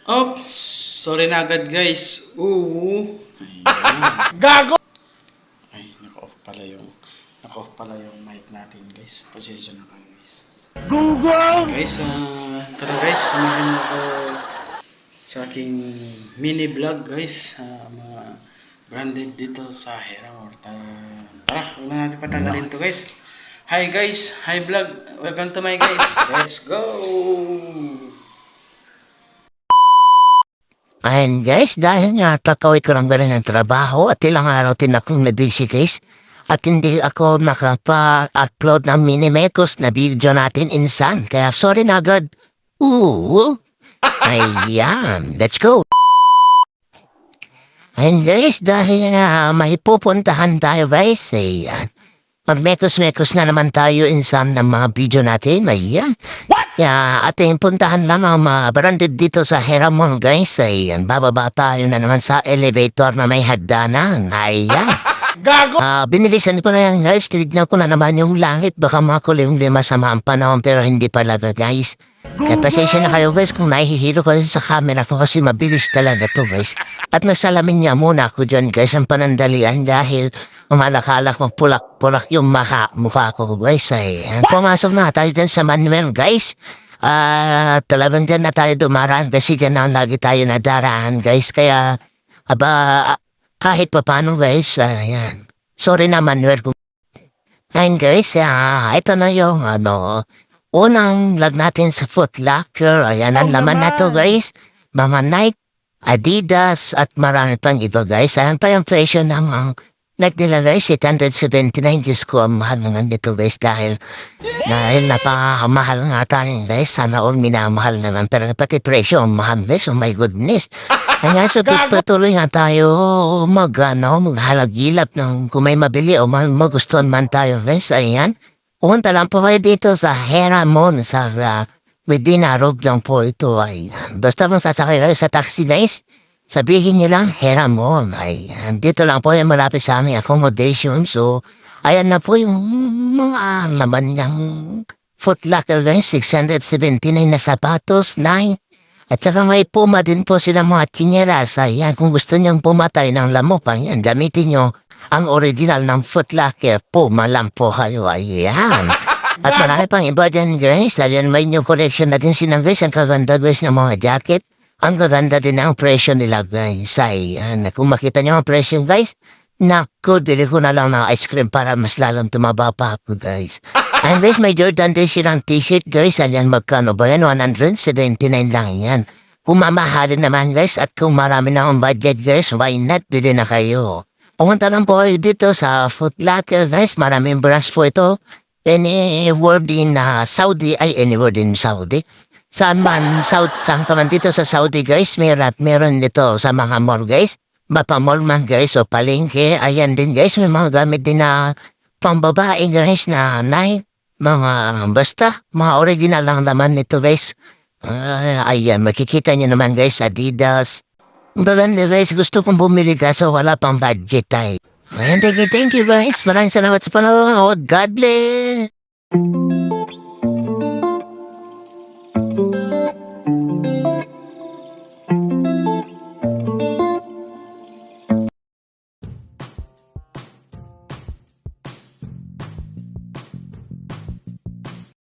Oops! Sorry na agad guys. Oo. Gago! Ay, naka-off pala yung mic natin guys. Pasensya na kayo guys. Google! Guys, tara guys, samahan mo ako sa aking mini vlog guys. Mga branded dito sa Heramore. Tara, huwag na natin patagalin to guys. Hi guys, hi vlog. Welcome to my guys. Let's go! Ayan guys, dahil nga kakawit ko lang rin ng trabaho at ilang araw din akong na-busy guys at hindi ako nakapa-upload ng Minimekos na video natin insan. Kaya sorry na agad. Ooh, ayan, let's go. Ayan guys, dahil nga may pupuntahan tayo guys, ayan. Mag-mekos-mekos na naman tayo insan ng mga video natin, ayan. Kaya ating puntahan lang ang mga branded dito sa Heramore guys. Ayan, bababa tayo na naman sa elevator na may hagdanan. Ayan. Gago! Binilisan ko na yan guys. Tinignan ko na naman yung langit. Baka makulim lima sa mga panahon pero hindi pala guys. Kaya pasensya na kayo guys kung nahihilo ko sa camera ko kasi mabilis talaga to guys. At nagsalamin niya muna ako dyan guys ang panandalian dahil umalakala ko pulak-pulak yung mukha ko guys. Ayan, pumasok na tayo dyan sa Manuel guys. Talagang dyan na tayo dumaraan kasi dyan na lagi tayo nadaraan guys. Kaya kahit pa paano guys, ayan. Sorry na Manuel. Ayan guys, ito na yung unang vlog natin sa Foot Locker. Ayan ang laman na to guys. Mga Nike, Adidas at marami pang iba guys. Ayan pa yung presyo ng Nike nila guys, 879. Diyos ko, ang mahal nga nito guys dahil napakamahal nga tayo guys. Sana all minamahal naman. Pero pati presyo, ang mahal guys. Oh my goodness. Kaya so patuloy nga tayo maghalagilap ng kung may mabili o magustuhan man tayo guys. Ayan. Punta lang po kayo dito sa Heramore sa within Arog lang po ito. Ayan. Basta mong sasakay kayo sa taxi guys. Sabihin nyo lang, Heramore. Ayan, dito lang po yung malapit sa aming accommodation. So, ayan na po yung mga laman ng Foot Locker guys. 679 na sapatos, 9. At saka may Puma din po sila mga tsinelas. Ayan, kung gusto nyong pumatay ng lamopang yan, gamitin nyo ang original ng Foot Locker. Puma lang po kayo. Ayan. At marami pang iba dyan guys. Dahil may new collection na din sinang guys. Ang kaganda guys ng mga jacket. Ang gaganda din ang presyo nila guys. Ayan, kung makita nyo ang presyo guys, naku, dili ko na lang ng ice cream para mas lalong tumaba pa ako guys. And guys, may Jordan din silang t-shirt guys. Ayan, magkano ba yan? 179 lang yan. Kung mamahalin naman guys at kung marami na akong budget guys, why not bili na kayo? Pumunta lang po kayo dito sa Foot Locker guys. Maraming branch po ito. Anywhere din Saudi, anywhere din Saudi. Saan ka man dito sa Saudi guys, meron dito sa mga mall guys. Mapamall man guys o palengke. Ayan din guys, may mga gamit din na pambabae guys na mga basta, mga original lang naman nito guys. Ayan, makikita nyo naman guys, Adidas. Maganda guys, gusto kong bumili kaso wala pang budget tayo. Ayan, thank you guys. Maraming salamat sa panonood. God bless.